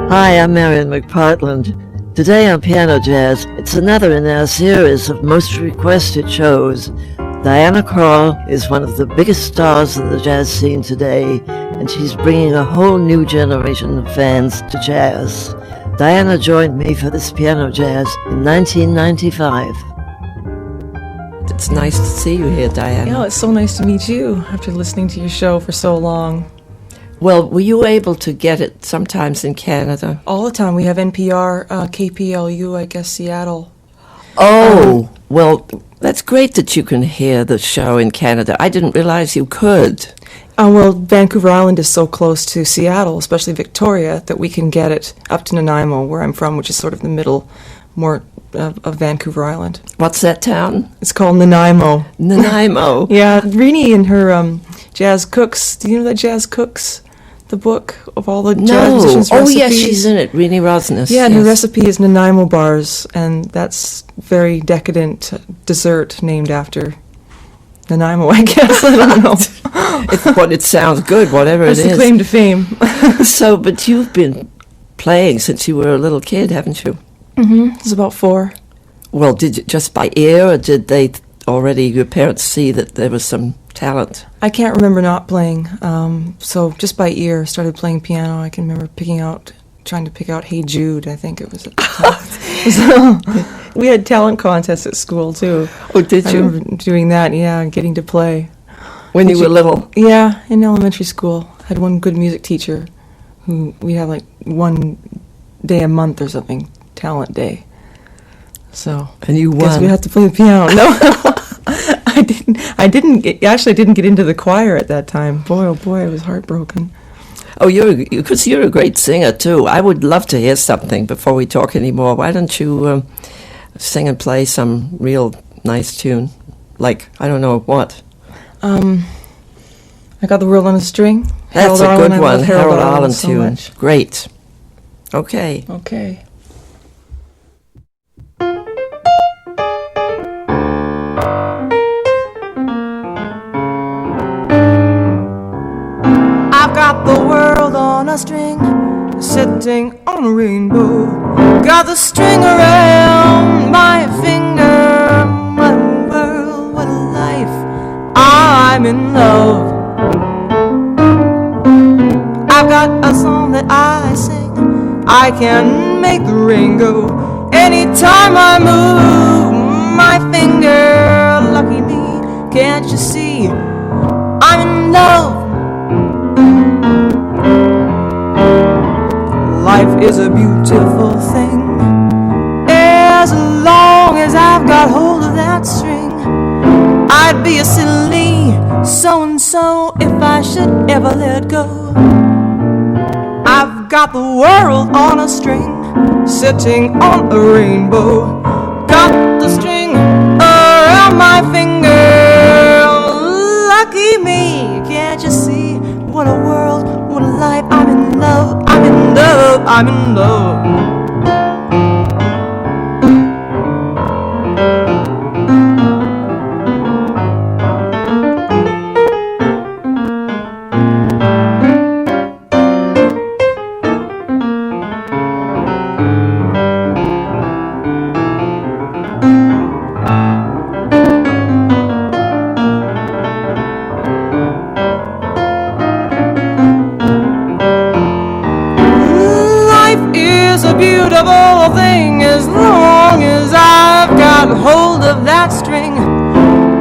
Hi, I'm Marian McPartland. Today on Piano Jazz, it's another in our series of most requested shows. Diana Krall is one of the biggest stars of the jazz scene today, and she's bringing a whole new generation of fans to jazz. Diana joined me for this Piano Jazz in 1995. It's nice to see you here, Diana. Yeah, it's so nice to meet you after listening to your show for so long. Well, were you able to get it sometimes in Canada? All the time. We have NPR, KPLU, I guess, Seattle. Oh, well, that's great that you can hear the show in Canada. I didn't realize you could. Well, Vancouver Island is so close to Seattle, especially Victoria, that we can get it up to Nanaimo, where I'm from, which is sort of the middle, more of Vancouver Island. What's that town? It's called Nanaimo. Nanaimo. Yeah, Renee and her Jazz Cooks. Do you know that Jazz Cooks? The book of all the jazz musicians' recipes. Oh, yes, she's in it, Renee Rosnes. Yeah, and her recipe is Nanaimo bars, and that's very decadent dessert named after Nanaimo, I guess. I don't know. It sounds good, whatever it is. That's the claim to fame. But you've been playing since you were a little kid, haven't you? Mm-hmm. It's about 4. Well, did you just by ear, or did they already, your parents, see that there was some talent? I can't remember not playing, so just by ear started playing piano. I can remember trying to pick out Hey Jude, I think it was at the time. So, we had talent contests at school too. Oh, did you? I remember doing that, yeah, and getting to play. When you were little? Yeah, in elementary school. I had one good music teacher who we had like one day a month or something, talent day. So, and you won. Guess we had to play the piano. No. I didn't get into the choir at that time. Boy, oh boy, I was heartbroken. Oh, because you're a great singer too. I would love to hear something before we talk anymore. Why don't you sing and play some real nice tune? Like, I don't know what. I Got the World on a String. That's a good one. Harold Arlen so tune. Much. Great. Okay. Okay. I've got the world on a string, sitting on a rainbow. Got the string around my finger. What a world, what a life, I'm in love. I've got a song that I sing, I can make the rain go anytime I move my finger. Lucky me, can't you see, I'm in love. Life is a beautiful thing, as long as I've got hold of that string. I'd be a silly so-and-so if I should ever let go. I've got the world on a string, sitting on a rainbow. Got the string around my finger. Lucky me, can't you see? What a world, what a life, I'm in love, I'm in love, I'm in love. Beautiful thing, as long as I've got hold of that string.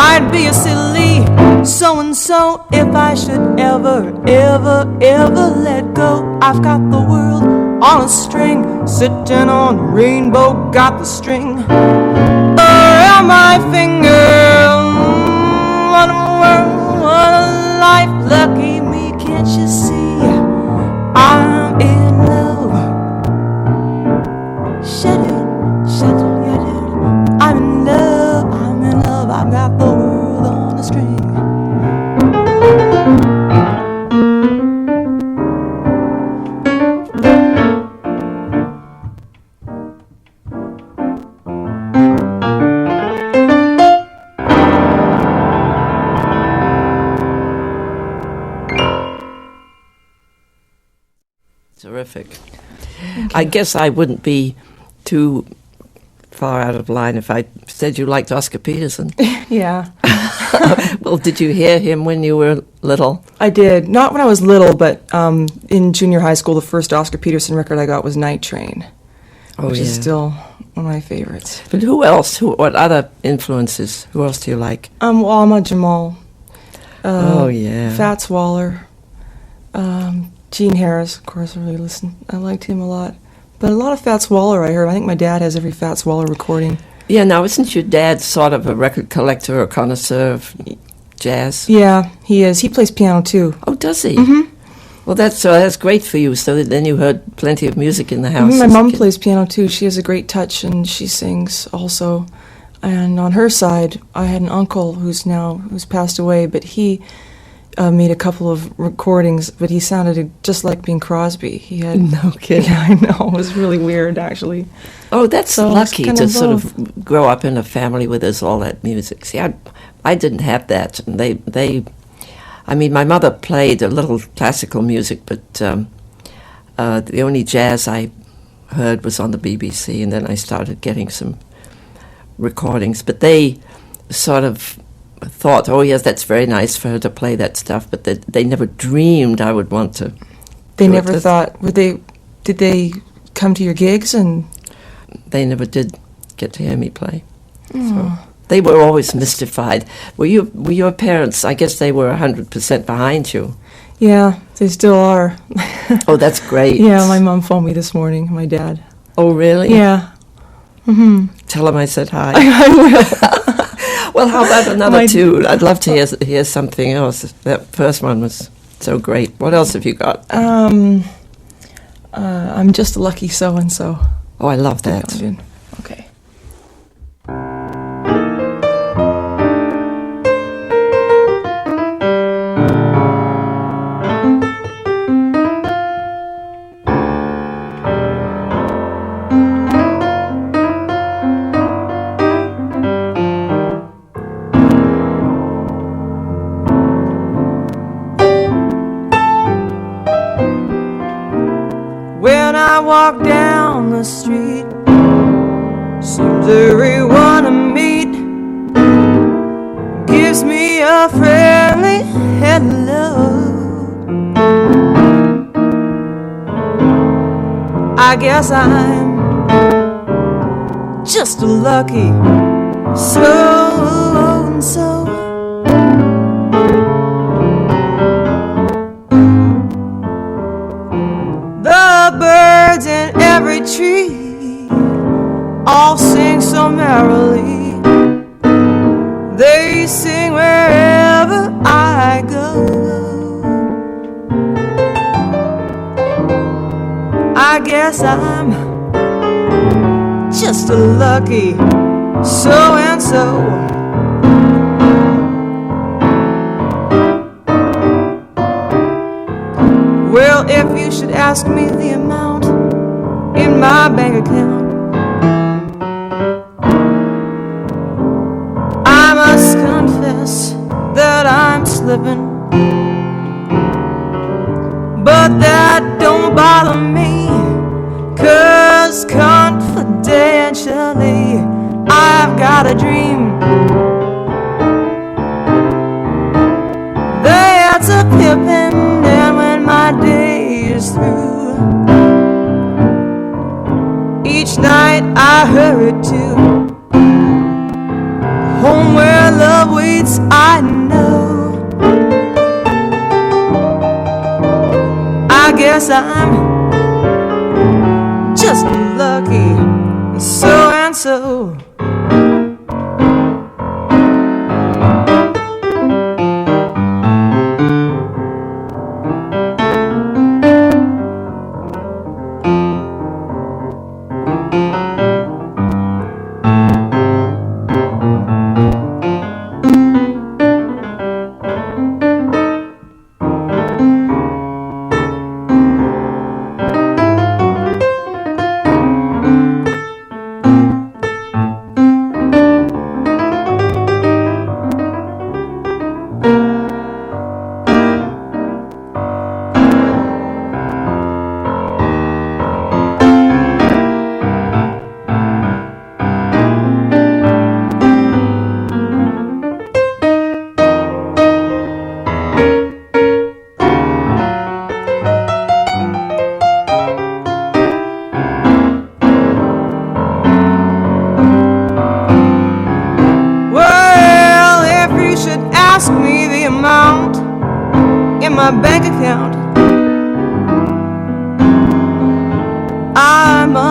I'd be a silly so-and-so if I should ever, ever, ever let go. I've got the world on a string, sitting on a rainbow. Got the string around my finger. What a world, what a life, lucky me, can't you see? I'm in love. I'm in love, I'm in love, I've got the world on a string. I guess I wouldn't be too far out of line if I said you liked Oscar Peterson. Yeah. Well, did you hear him when you were little? I did. Not when I was little, but in junior high school, the first Oscar Peterson record I got was Night Train, which is still one of my favorites. But who else? What other influences? Who else do you like? Ahmad Jamal. Fats Waller. Gene Harris, of course, I liked him a lot. But a lot of Fats Waller I heard. I think my dad has every Fats Waller recording. Yeah, now isn't your dad sort of a record collector or connoisseur of jazz? Yeah, he is. He plays piano too. Oh, does he? Mm-hmm. Well, that's great for you, so that then you heard plenty of music in the house. My mom plays piano too. She has a great touch, and she sings also. And on her side, I had an uncle who's passed away, but he made a couple of recordings, but he sounded just like Bing Crosby. He had no kidding. Yeah, I know. It was really weird, actually. Oh, that's so lucky to sort of grow up in a family where there's all that music. See, I didn't have that. And I mean, my mother played a little classical music, but the only jazz I heard was on the BBC, and then I started getting some recordings. But they sort of thought, oh yes, that's very nice for her to play that stuff, but they never dreamed I would want to. They never thought. Did they come to your gigs? And they never did get to hear me play. So they were always mystified. Were your parents? I guess they were 100% behind you. Yeah, they still are. Oh, that's great. Yeah, my mom phoned me this morning. My dad. Oh, really? Yeah. Mm-hmm. Tell him I said hi. I will. Well, how about another tune? I'd love to hear something else. That first one was so great. What else have you got? I'm just a lucky so-and-so. Oh, I love that. Okay. I walk down the street, seems everyone I meet gives me a friendly hello. I guess I'm just a lucky so-and-so. The birds in every tree all sing so merrily. They sing wherever I go. I guess I'm just a lucky so-and-so. Well, if you should ask me the amount in my bank account, I must confess that I'm slipping. But that don't bother me, 'cause confidentially I've got a dream that's a pippin', and when my day is through, each night I hurry to home where love waits, I know. I guess I'm just lucky so-and-so.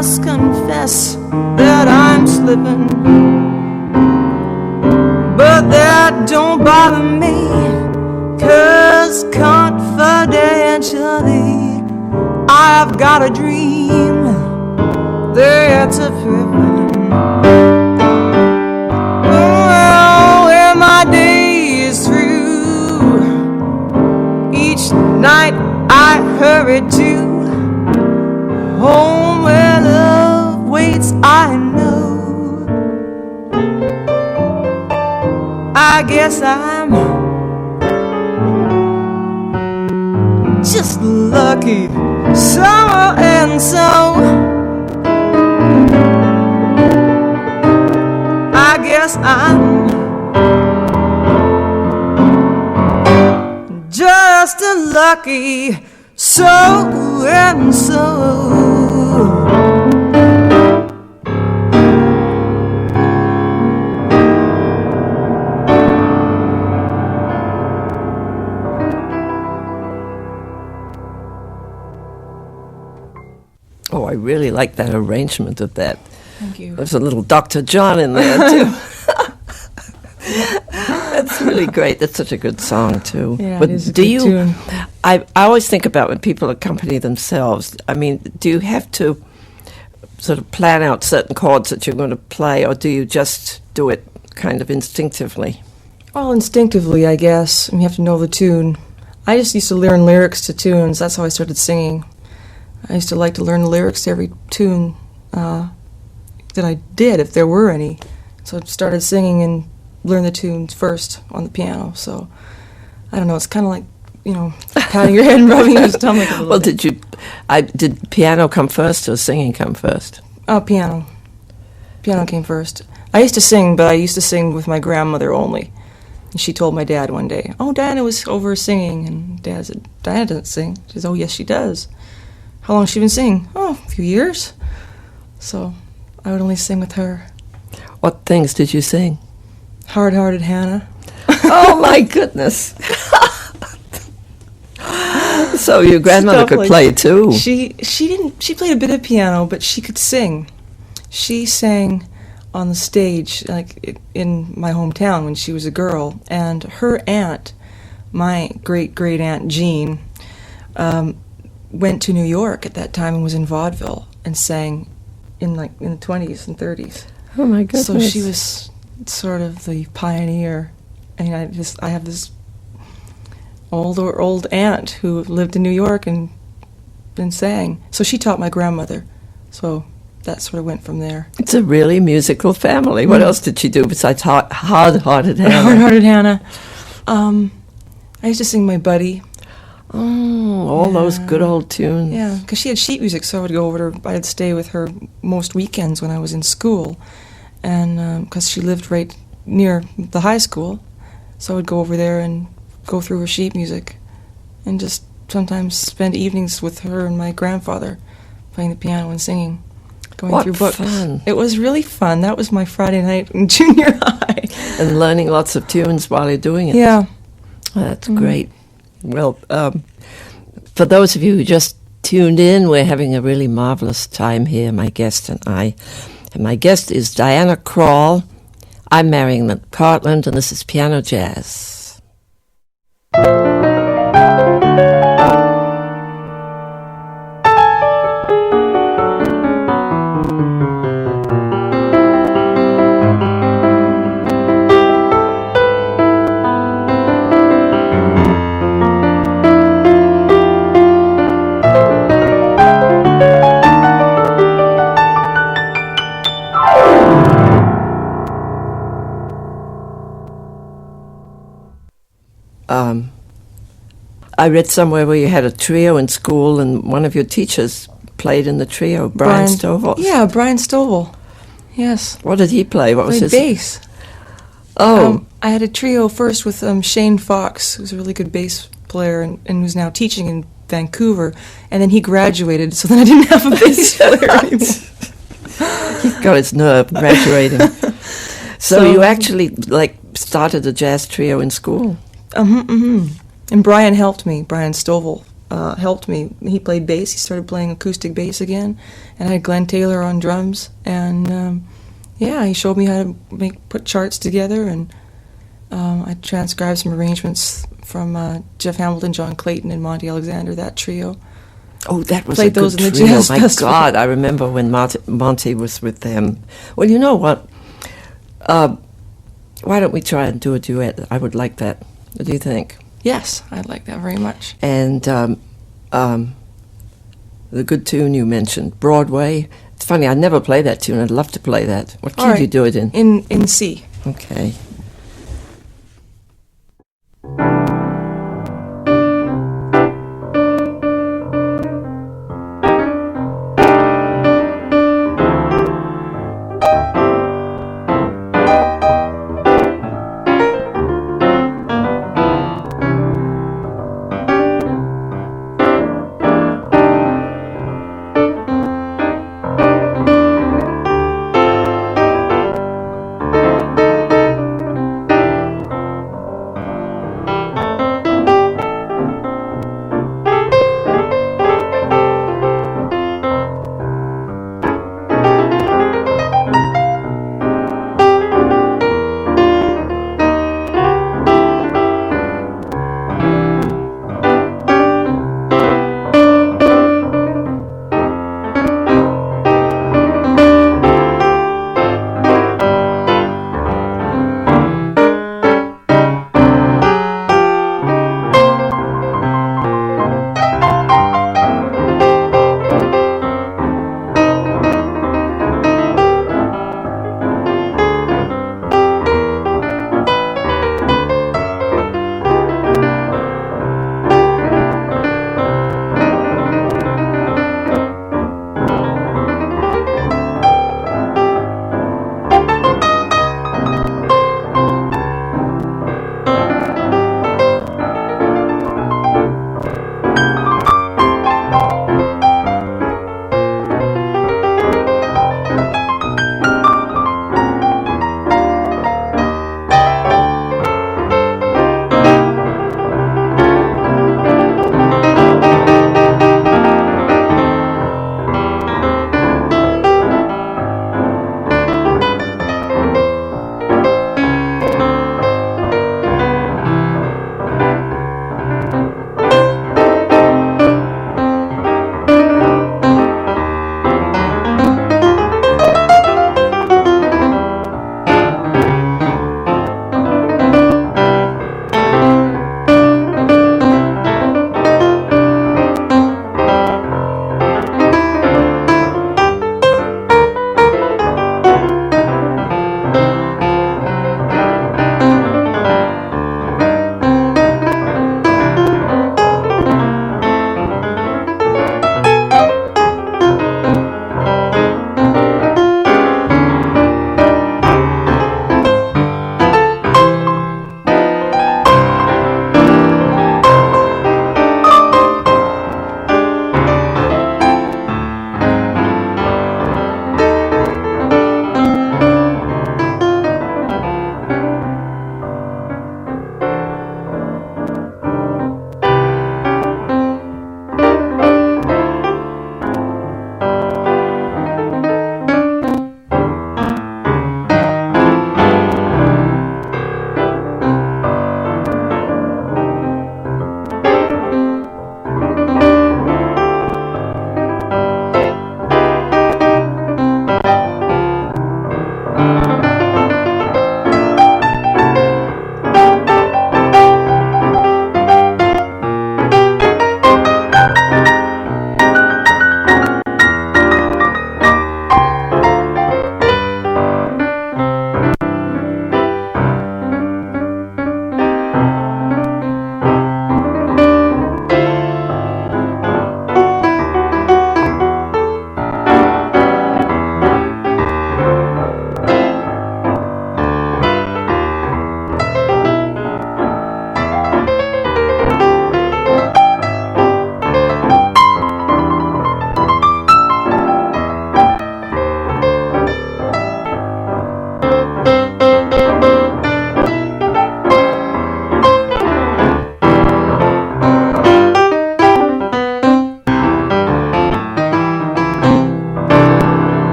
must confess that I'm slipping, but that don't bother me, 'cause confidentially I've got a dream that's a perfect. Well, when my day is through, each night I hurry to home where love waits, I know. I guess I'm just lucky, so and so. I guess I'm just a lucky so and so. Oh, I really like that arrangement of that. Thank you. There's a little Dr. John in there, too. That's really great. That's such a good song, too. Yeah, but it is a do good you, tune. I always think about when people accompany themselves. I mean, do you have to sort of plan out certain chords that you're going to play, or do you just do it kind of instinctively? Well, instinctively, I guess. You have to know the tune. I just used to learn lyrics to tunes. That's how I started singing. I used to like to learn the lyrics to every tune that I did, if there were any. So I started singing and learned the tunes first on the piano. So, I don't know, it's kind of like, patting your head and rubbing your stomach a little Well, bit. did piano come first or singing come first? Oh, piano. Piano came first. I used to sing, but I used to sing with my grandmother only. And she told my dad one day, "Oh, Diana was over singing." And Dad said, "Diana doesn't sing." She says, "Oh, yes, she does." "How long has she been singing?" "Oh, a few years." So I would only sing with her. What things did you sing? Hard-Hearted Hannah. Oh, my goodness. So your grandmother Stuff could like- play, too. She played a bit of piano, but she could sing. She sang on the stage, like in my hometown when she was a girl, and her aunt, my great-great-aunt Jean, went to New York at that time and was in vaudeville and sang in the 20s and 30s. Oh, my goodness. So she was sort of the pioneer. I mean, I have this old aunt who lived in New York and sang. So she taught my grandmother. So that sort of went from there. It's a really musical family. What else did she do besides Hard-Hearted Hannah? Hard-Hearted Hannah. I used to sing My Buddy. Oh, all those good old tunes. Yeah, because she had sheet music, so I would go over to her. I'd stay with her most weekends when I was in school, and because she lived right near the high school, so I would go over there and go through her sheet music, and just sometimes spend evenings with her and my grandfather, playing the piano and singing, going What through books. fun. It was really fun. That was my Friday night in junior high. And learning lots of tunes while you're doing it. Yeah. Oh, that's great. Well, for those of you who just tuned in, we're having a really marvelous time here, my guest and I. And my guest is Diana Krall. I'm Marian McPartland, and this is Piano Jazz. I read somewhere where you had a trio in school, and one of your teachers played in the trio, Brian Stovall. Yeah, Brian Stovall. Yes. What did he play? What was Played his bass. Oh, I had a trio first with Shane Fox, who's a really good bass player and who's now teaching in Vancouver. And then he graduated, so then I didn't have a bass player anymore. he got his nerve graduating. So you actually started a jazz trio in school. And Brian helped me. Brian Stovall helped me. He played bass. He started playing acoustic bass again, and I had Glenn Taylor on drums. And he showed me how to put charts together, and I transcribed some arrangements from Jeff Hamilton, John Clayton, and Monty Alexander, that trio. Oh, that was Played a good those in the trio. Jazz My Festival. God, I remember when Monty was with them. Well, you know what? Why don't we try and do a duet? I would like that. What do you think? Yes, I'd like that very much. And the good tune you mentioned, Broadway. It's funny, I never play that tune. I'd love to play that. What key All right. do you do it in? In C. Okay.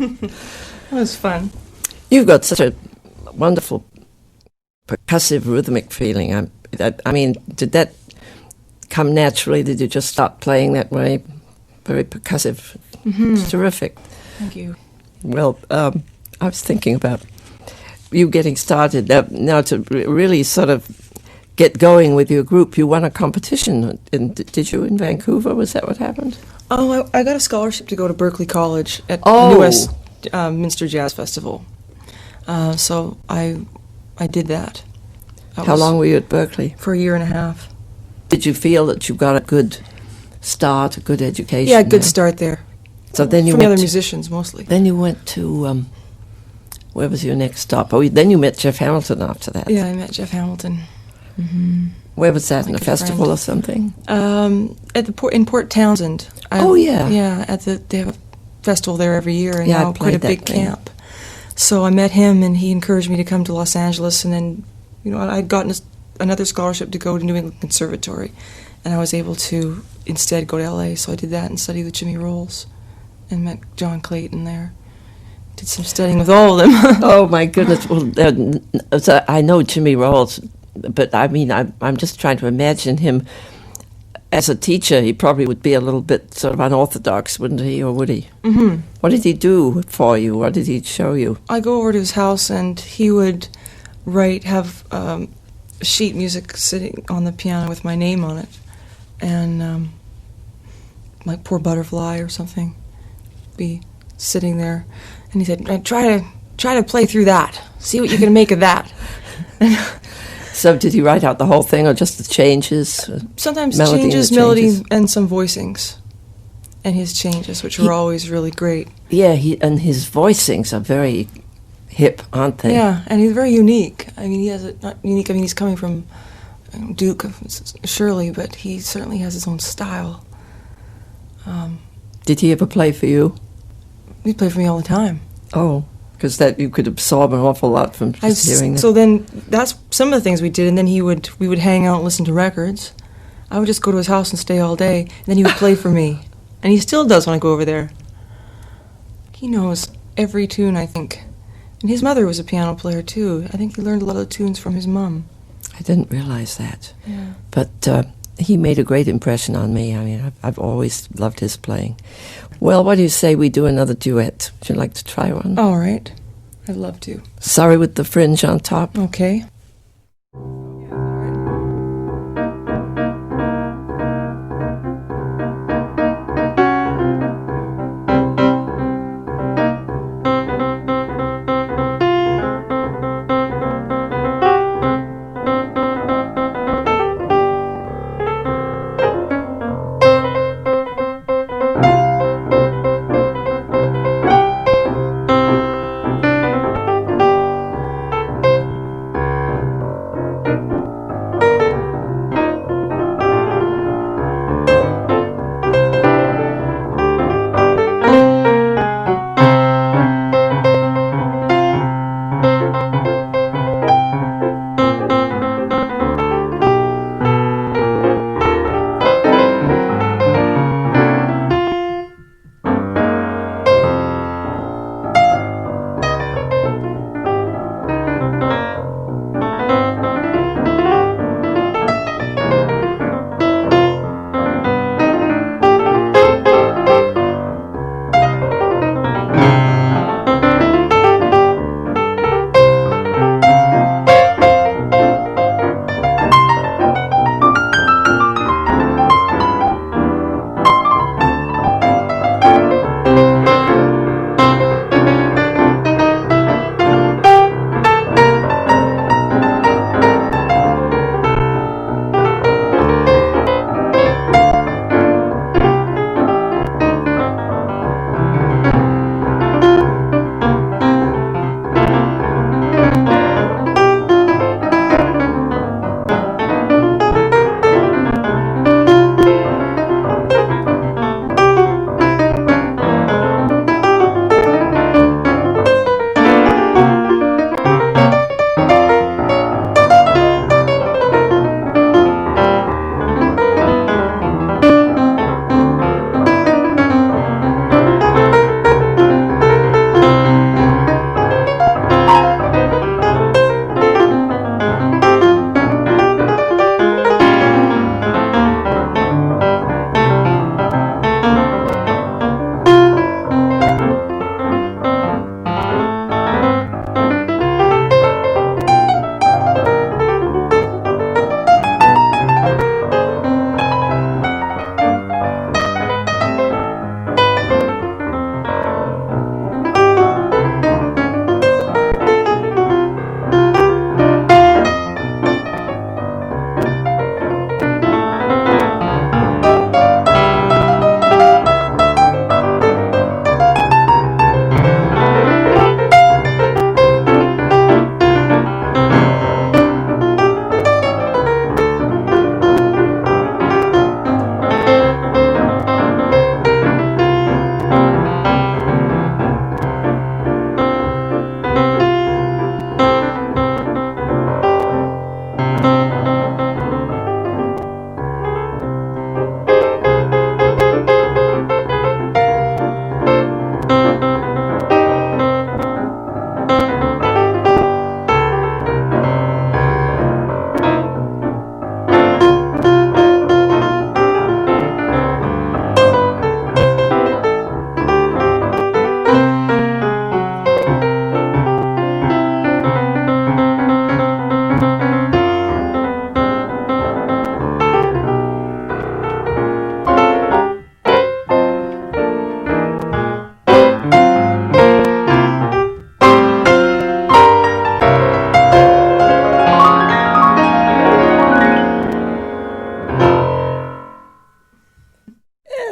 It was fun. You've got such a wonderful percussive rhythmic feeling. I mean, did that come naturally? Did you just start playing that way? Very percussive. It's terrific. Thank you. Well, I was thinking about you getting started. Now to really sort of get going with your group, you won a competition. Did you in Vancouver? Was that what happened? Oh, I got a scholarship to go to Berkeley College at Oh. U.S. Minster Jazz Festival. So I did that. How long were you at Berkeley? For a year and a half. Did you feel that you got a good start, a good education? Yeah, good there? start there. So then you From the went other to- musicians, mostly. Then you went to, where was your next stop? Oh, then you met Jeff Hamilton after that. Yeah, I met Jeff Hamilton. Where was that, in a Like a festival friend. or something? At the in Port Townsend. Oh, yeah. Yeah, they have a festival there every year, and Yeah, I now quite a played that big thing. camp. So I met him, and he encouraged me to come to Los Angeles, and then, I'd gotten another scholarship to go to New England Conservatory, and I was able to instead go to L.A., so I did that and studied with Jimmy Rolls, and met John Clayton there. Did some studying with all of them. Oh, my goodness. Well, so I know Jimmy Rolls, but I mean, I'm just trying to imagine him as a teacher. He probably would be a little bit sort of unorthodox, wouldn't he, or would he? Mm-hmm. What did he do for you? What did he show you? I go over to his house, and he would have sheet music sitting on the piano with my name on it, and like Poor Butterfly or something, be sitting there, and he said, "Try to play through that. See what you can make of that." So did he write out the whole thing, or just the changes? Sometimes Melody and changes, the melody, changes. and some voicings, and his changes, which were always really great. Yeah, and his voicings are very hip, aren't they? Yeah, and he's very unique. I mean, not unique. I mean, he's coming from Duke of Shirley, but he certainly has his own style. Did he ever play for you? He played for me all the time. Oh, because that you could absorb an awful lot from just hearing that. So then, that's some of the things we did, and then we would hang out and listen to records. I would just go to his house and stay all day, and then he would play for me. And he still does when I go over there. He knows every tune, I think. And his mother was a piano player, too. I think he learned a lot of tunes from his mom. I didn't realize that. Yeah. But he made a great impression on me. I mean, I've always loved his playing. Well, what do you say we do another duet? Would you like to try one? All right. I'd love to. Sorry with the fringe on top. Okay.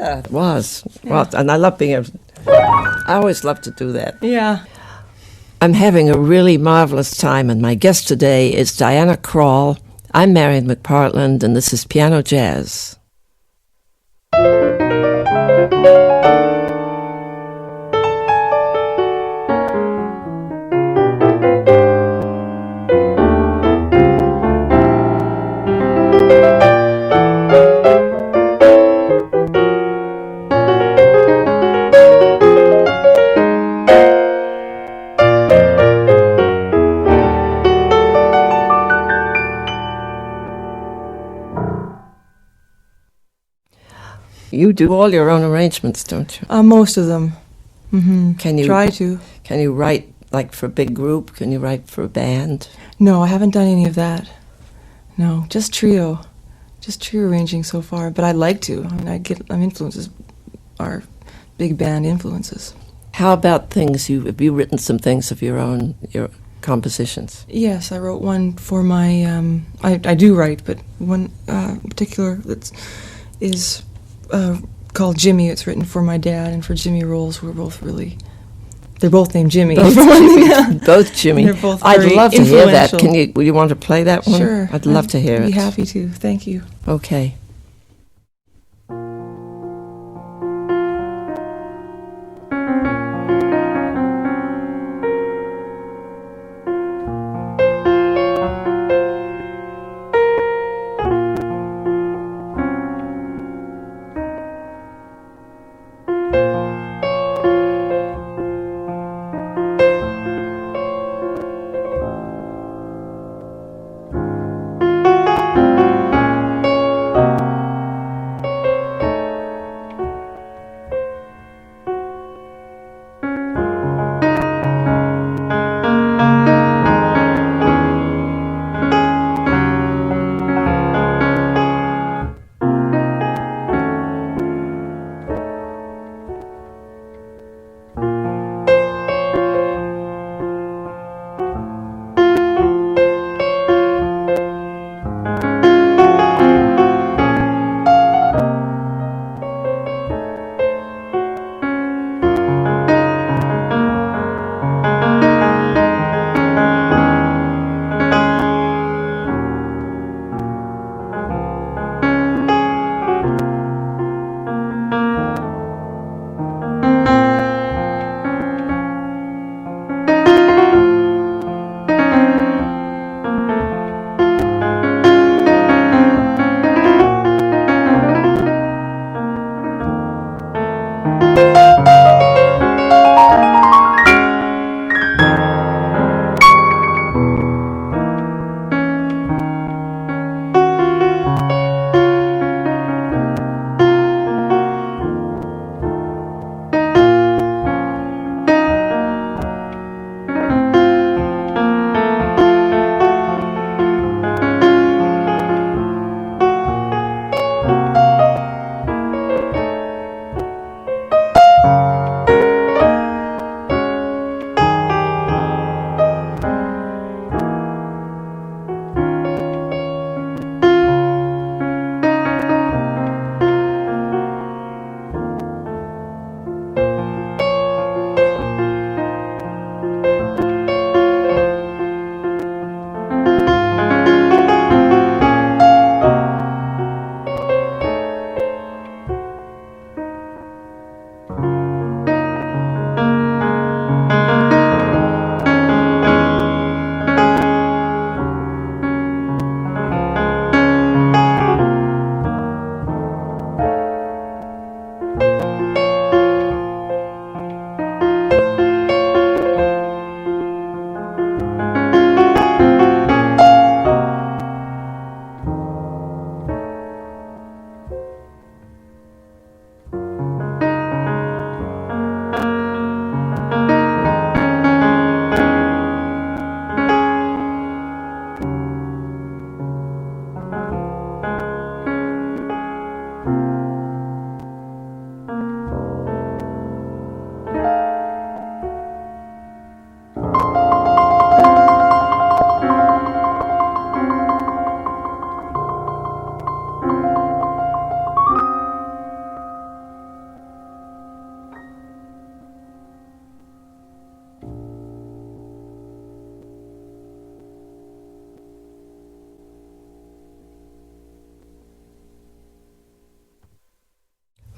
Yeah, it was. Yeah. Well, and I love being able. I always love to do that. Yeah. I'm having a really marvelous time, and my guest today is Diana Krall. I'm Marian McPartland, and this is Piano Jazz. You do all your own arrangements, don't you? Most of them. Mm-hmm. Can you try to? Can you write like for a big group? Can you write for a band? No, I haven't done any of that. No, just trio arranging so far. But I'd like to. I mean, I'm influences are big band influences. How about things? Have you written some things of your own, your compositions? Yes, I wrote one for my. I do write, but one particular that is called Jimmy. It's written for my dad and for Jimmy Rolls. They're both named Jimmy. Both Jimmy. They're both I'd love to hear that. Would you want to play that one? Sure. I'd love to hear it. I'd be happy to. Thank you. Okay.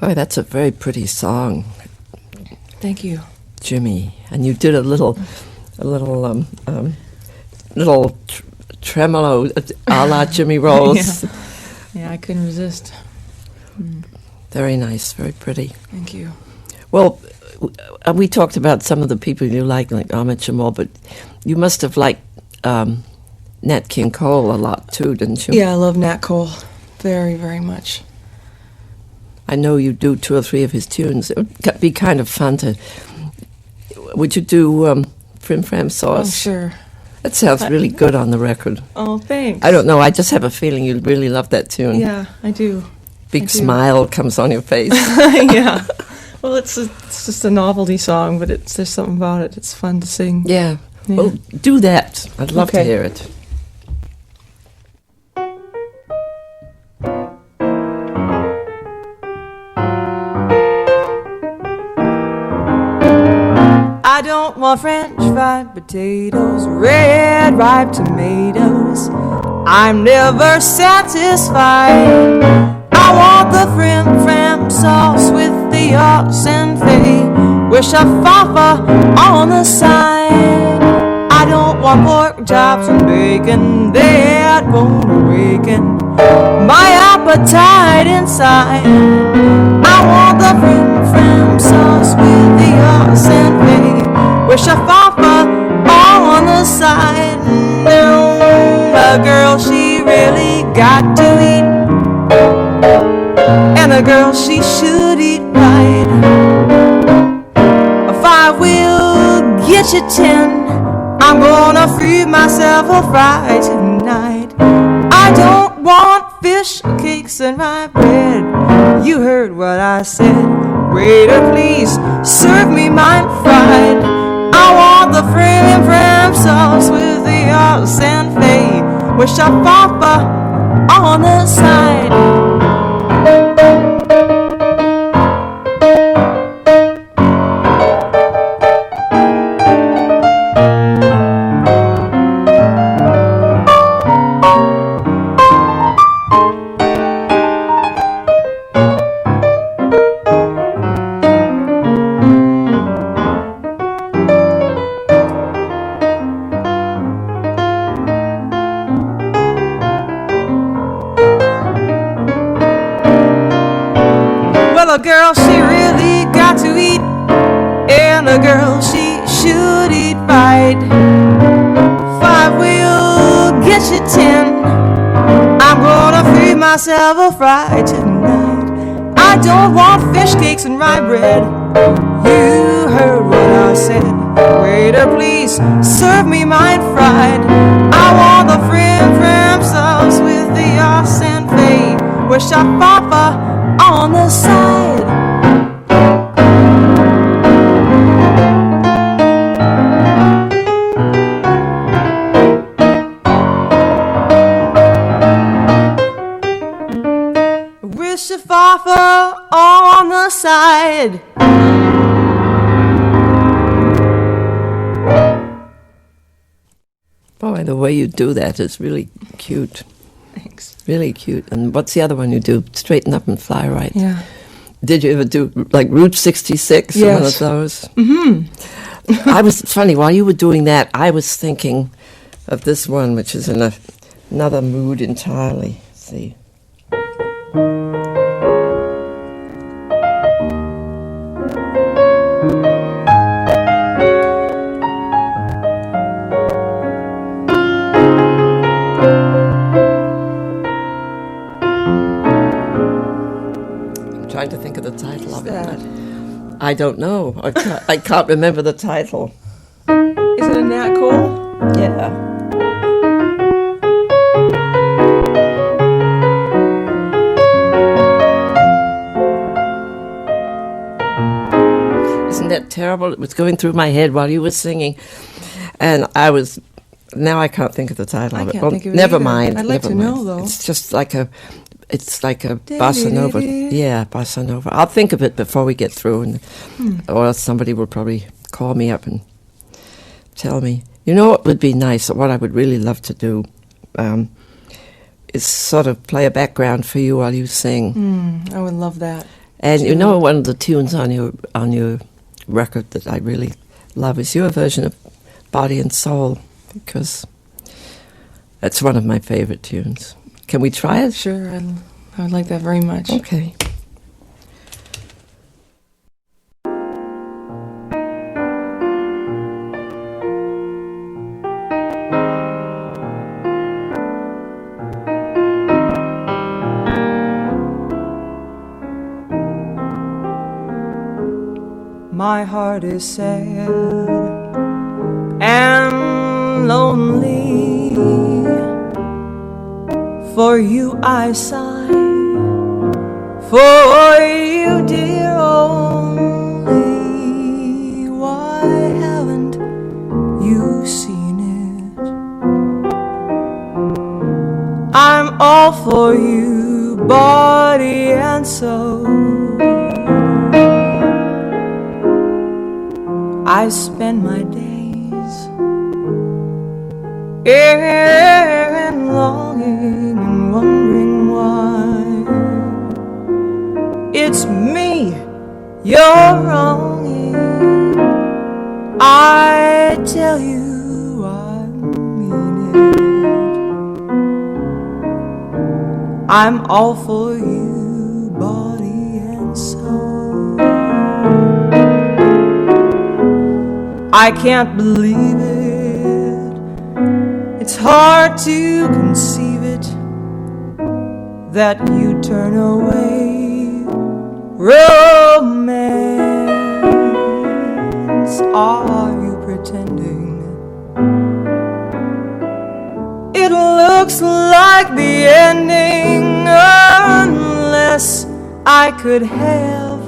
Oh, that's a very pretty song, Thank you. Jimmy. And you did a little tremolo a la Jimmy Rolls. Yeah, I couldn't resist. Very nice, very pretty. Thank you. Well, we talked about some of the people you like Ahmet Jamal, but you must have liked Nat King Cole a lot too, didn't you? Yeah, I love Nat Cole very, very much. I know you do 2 or 3 of his tunes. It would be kind of fun to... Would you do Frim Fram Sauce? Oh, sure. That sounds really good on the record. Oh, thanks. I don't know, I just have a feeling you'd really love that tune. Yeah, I do. Big I do. smile comes on your face. Yeah. Well, it's just a novelty song, but there's something about it. It's fun to sing. Yeah. Yeah. Well, do that. I'd love to Okay. hear it. I don't want French fried potatoes, red ripe tomatoes. I'm never satisfied. I want the Frim Fram sauce with the ox and fay. Wish a fafa on the side. I don't want pork chops and bacon, that won't awaken my appetite inside. I want the Frim Fram sauce with the ox and fay. Wish a fafa on the side. No, a girl, she really got to eat, and a girl, she should eat right. If I will get you 10, I'm gonna feed myself a fry tonight. I don't want fish, cakes, and rye bread. You heard what I said. Waiter, please serve me mine fried. I want the Frim Fram sauce with the ox and fay. Wish a fafa on the side. Well, a girl, she really got to eat, and a girl, she should eat right. If I will get you 10, I'm gonna feed myself a fry tonight. I don't want fish cakes and rye bread. You heard what I said. Waiter, please serve me mine fried. I want the Frim Fram sauce with the ox and fay. Wish a fafa on the side. Wish a fafa on the side. Boy, the way you do that is really cute. Thanks. Really cute. And what's the other one you do? Straighten Up and Fly Right. Yeah. Did you ever do like Route 66? Yes. One of those? Mm-hmm. I was funny while you were doing that. I was thinking of this one, which is in another mood entirely. Let's see. Trying to think of the title of it. that? But I don't know. I can't remember the title. Is it a Nat Cole? Yeah. Isn't that terrible? It was going through my head while you were singing, and now I can't think of the title I of it. can't Well, think of it never either. mind. I'd like never to mind. know, though. It's just like a bossa nova. Yeah, bossa nova. I'll think of it before we get through, or else somebody will probably call me up and tell me. You know what would be nice, what I would really love to do, is sort of play a background for you while you sing. I would love that. And you know, one of the tunes on your record that I really love is your version of Body and Soul, because that's one of my favorite tunes. Can we try it? Sure, I would like that very much. Okay. My heart is sad and lonely. For you I sigh, for you dear only. Why haven't you seen it? I'm all for you, body and soul. I spend my days in longing and wondering why it's me you're wronging. I tell you I mean it. I'm all for you, body and soul. I can't believe it. It's hard to conceive it that you turn away romance. Are you pretending? It looks like the ending, unless I could have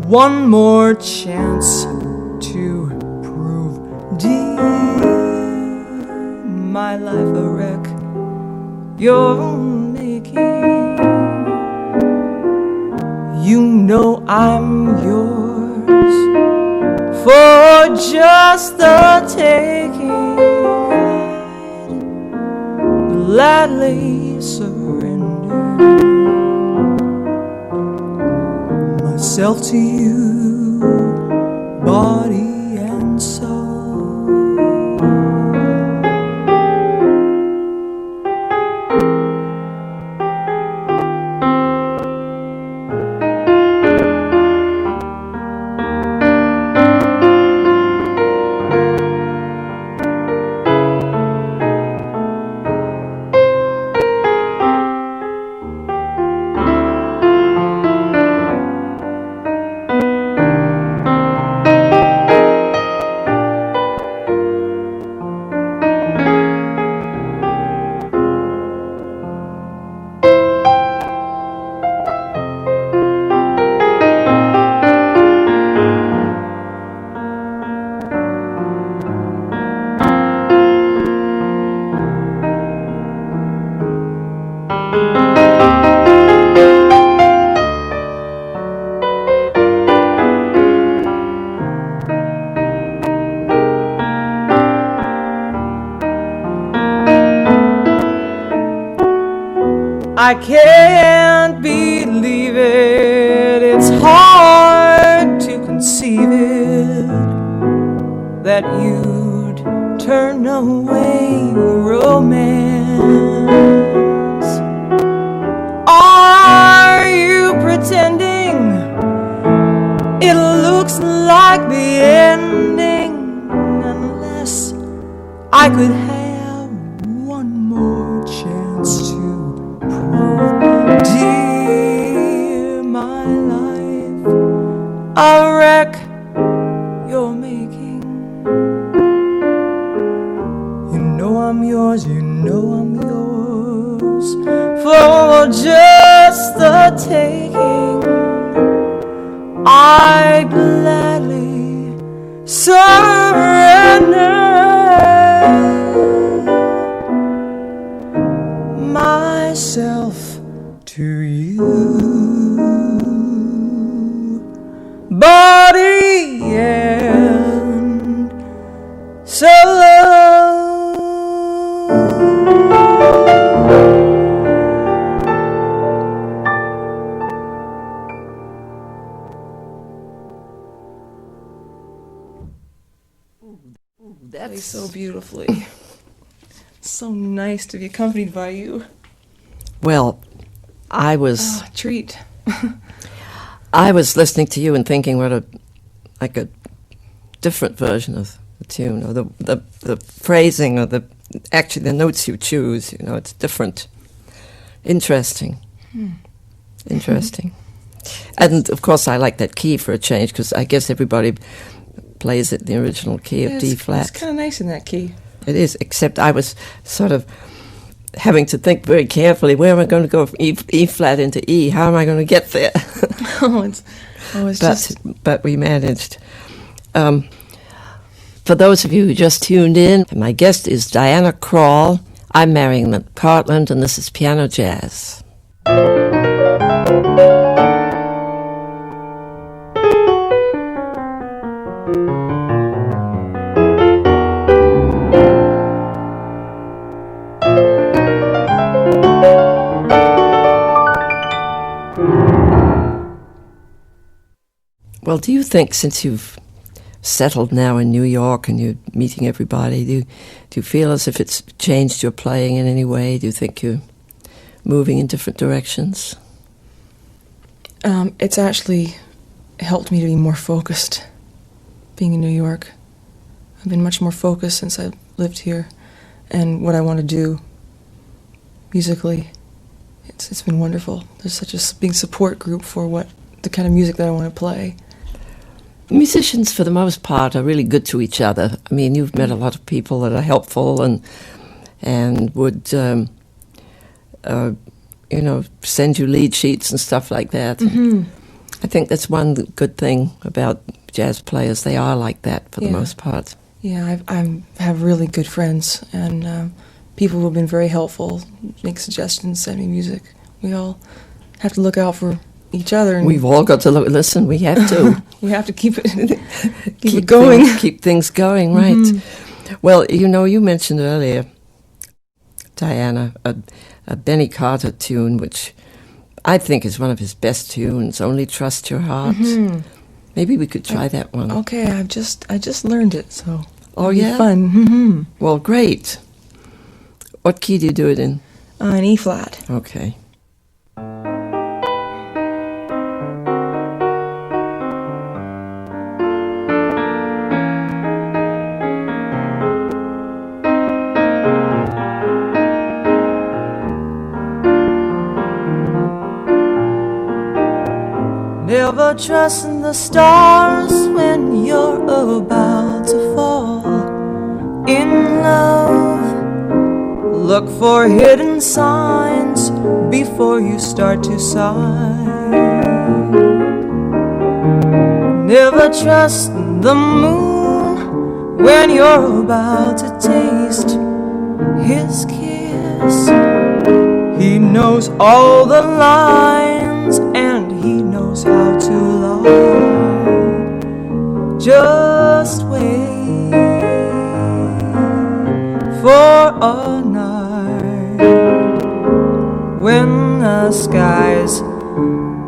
one more chance to my life a wreck you're making. You know I'm yours for just the taking. I'd gladly surrender myself to you, body and soul. I can't believe it. It's hard to conceive it that you'd turn away romance. Are you pretending? It looks like the ending, unless I could have one more chance to dear, my life a wreck you're making. You know I'm yours, you know I'm yours for just the taking. I gladly surrender myself to you, body and soul. plays so beautifully. So nice to be accompanied by you. Well, I was Treat. I was listening to you and thinking what a different version of the tune, or the phrasing, or the notes you choose. It's different. Interesting. Interesting. And of course, I like that key for a change, because I guess everybody plays it in the original key of D flat. It's kind of nice in that key. It is, except I was sort of having to think very carefully, where am I going to go from E flat into E? How am I going to get there? But we managed. For those of you who just tuned in, my guest is Diana Krall. I'm Marian McPartland's, and this is Piano Jazz. Well, do you think, since you've settled now in New York and you're meeting everybody, do you feel as if it's changed your playing in any way? Do you think you're moving in different directions? It's actually helped me to be more focused, being in New York. I've been much more focused since I lived here, and what I want to do musically. It's been wonderful. There's such a big support group for the kind of music that I want to play. Musicians, for the most part, are really good to each other. I mean, you've met a lot of people that are helpful and would, send you lead sheets and stuff like that. Mm-hmm. I think that's one good thing about jazz players. They are like that for the most part. Yeah, I have really good friends, and people who have been very helpful, make suggestions, send me music. We all have to look out for each other. And we've all got to listen. We have to. We have to keep it going. Keep things going, right. Mm-hmm. Well, you mentioned earlier, Diana, a Benny Carter tune, which I think is one of his best tunes, Only Trust Your Heart. Mm-hmm. Maybe we could try that one. Okay, I just learned it, so it'll be fun. Mm-hmm. Well, great. What key do you do it in? In E flat. Okay. Never trust in the stars when you're about to fall in love. Look for hidden signs before you start to sigh. Never trust the moon when you're about to taste his kiss. He knows all the lines and he knows how to lie. Just wait for a night when the skies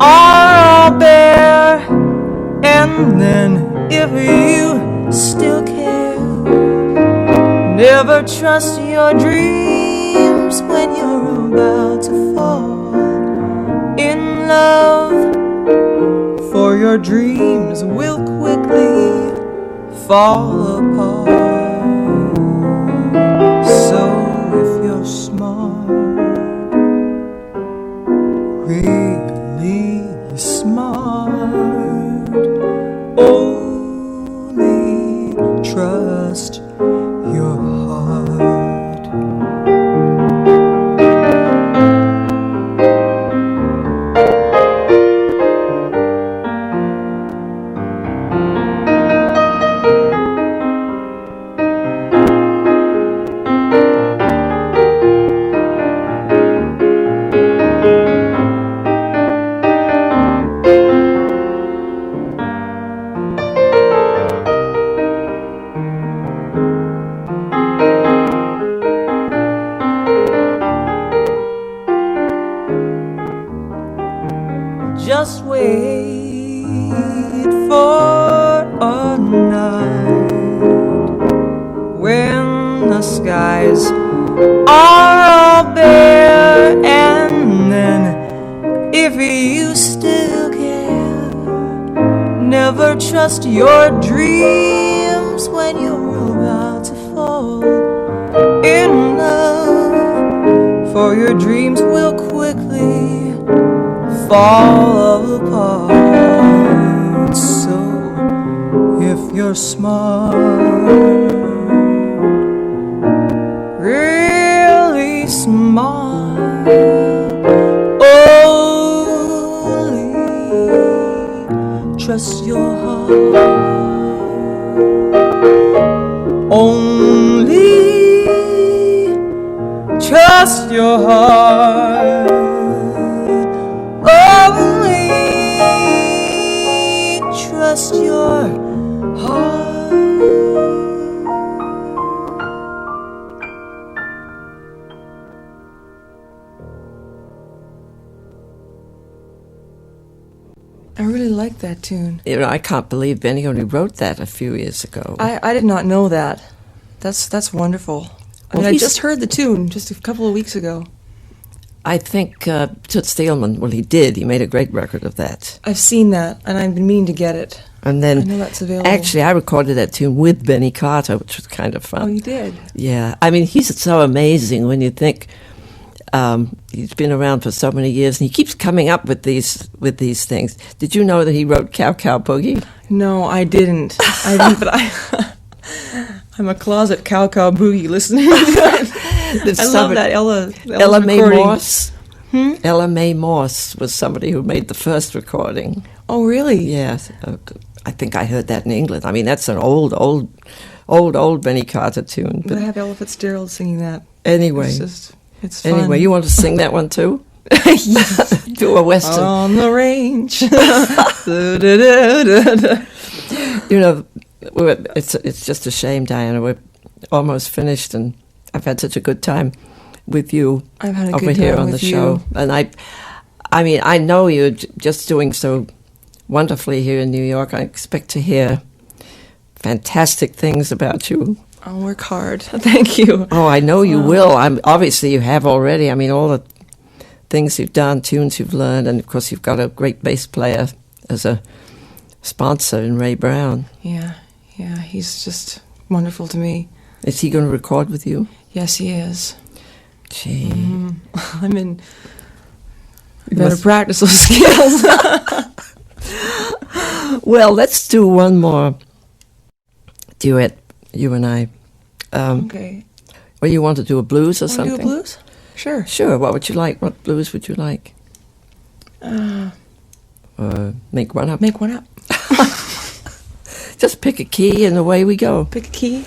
are all bare, and then if you still care, never trust your dreams when you're about to fall in love, for your dreams will quickly fall apart. So if you're smart, really smart, only trust your heart. Just wait for a night when skies are all bare. And then, if you still care, never trust your dreams when you're about to fall in love, for your dreams will quickly fall apart. So if you're smart, really smart, only trust your heart. Only trust your heart. Only trust your heart. I really like that tune. You know, I can't believe Benny only wrote that a few years ago. I did not know that. That's wonderful. I mean, I just heard the tune just a couple of weeks ago. I think Toots Thielman, well, he did. He made a great record of that. I've seen that, and I've been meaning to get it. And then, I know that's available. actually, I recorded that tune with Benny Carter, which was kind of fun. Oh, you did? Yeah. I mean, he's so amazing when you think he's been around for so many years, and he keeps coming up with these things. Did you know that he wrote Cow Cow Boogie? No, I didn't. But I'm a closet Cow Cow Boogie listener. I love that Ella Mae recording. Morse. Ella Mae Morse was somebody who made the first recording. Oh, really? Yes, I think I heard that in England. I mean, that's an old Benny Carter tune. But I have Ella Fitzgerald singing that. Anyway, it's fun. anyway, you want to sing that one too? Do a western. On the range. You know, it's just a shame, Diana. We're almost finished, and I've had such a good time with you I've had a over good here time on the with show. you. And I mean, I know you're just doing so wonderfully here in New York. I expect to hear fantastic things about you. I'll work hard. Thank you. Oh, I know you will. Obviously you have already. I mean, all the things you've done, tunes you've learned, and of course you've got a great bass player as a sponsor in Ray Brown. Yeah, he's just wonderful to me. Is he going to record with you? Yes, he is. Gee. I mean, you better practice those skills. Well, let's do one more duet, you and I. Okay. Well, you want to do a blues or Want to something? do a blues? Sure. Sure. What would you like? What blues would you like? Make one up. Make one up. Just pick a key and away we go. Pick a key.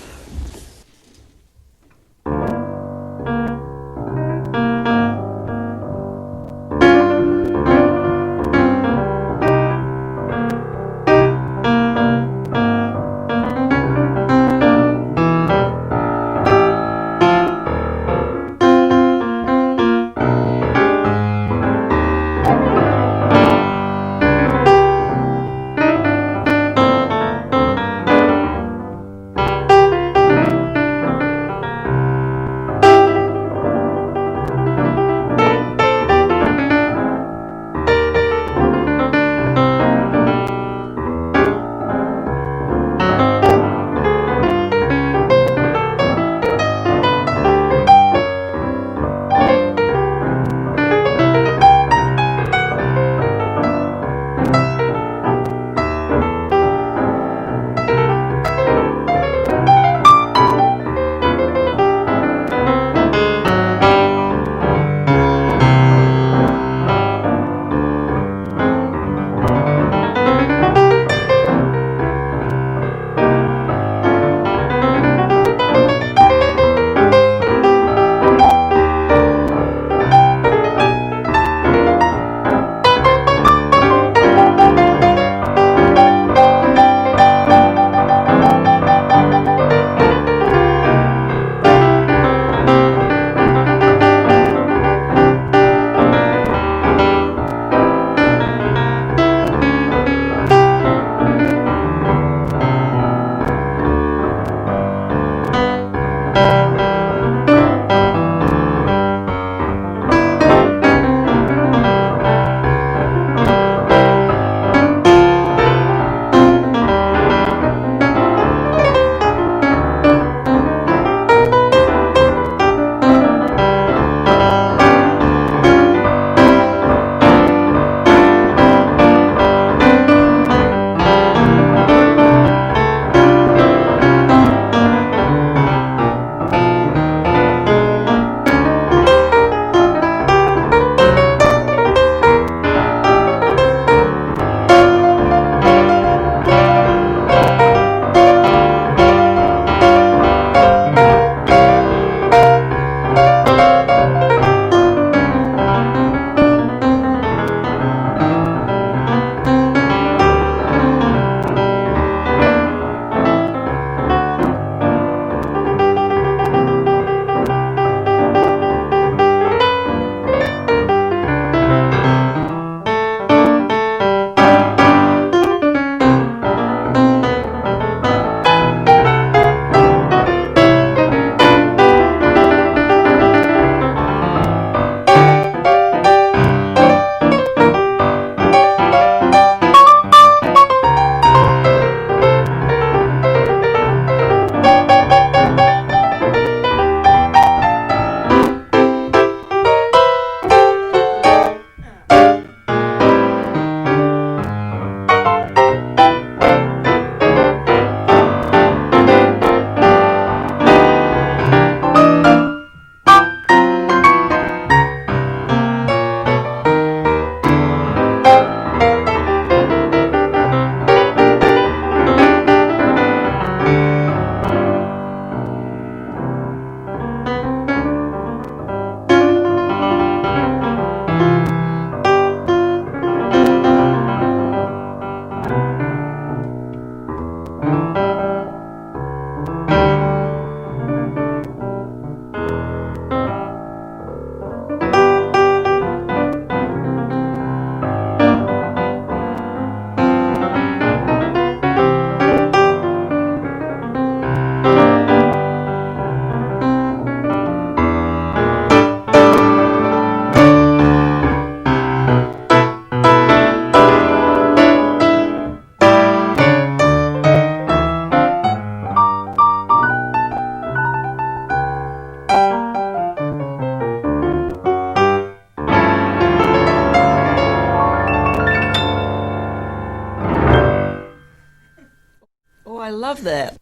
love that.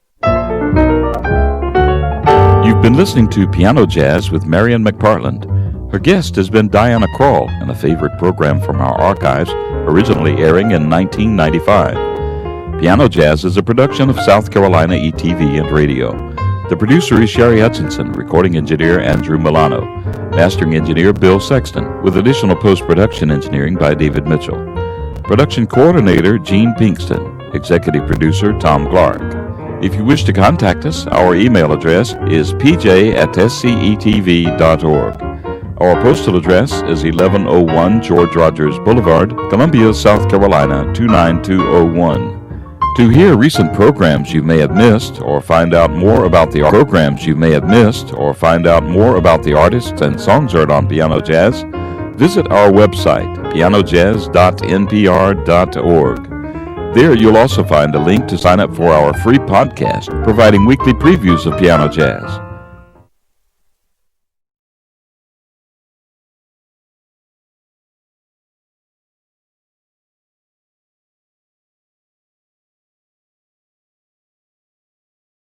You've been listening to Piano Jazz with Marian McPartland. Her guest has been Diana Krall in a favorite program from our archives, originally airing in 1995. Piano Jazz is a production of South Carolina ETV and Radio. The producer is Sherry Hutchinson, recording engineer Andrew Milano, mastering engineer Bill Sexton, with additional post-production engineering by David Mitchell. Production coordinator Gene Pinkston, executive producer Tom Clark. If you wish to contact us, our email address is pj@scetv.org. Our postal address is 1101 George Rogers Boulevard, Columbia, South Carolina 29201. To hear recent programs you may have missed or find out more about the artists and songs heard on Piano Jazz, visit our website, pianojazz.npr.org. There you'll also find a link to sign up for our free podcast, providing weekly previews of Piano Jazz.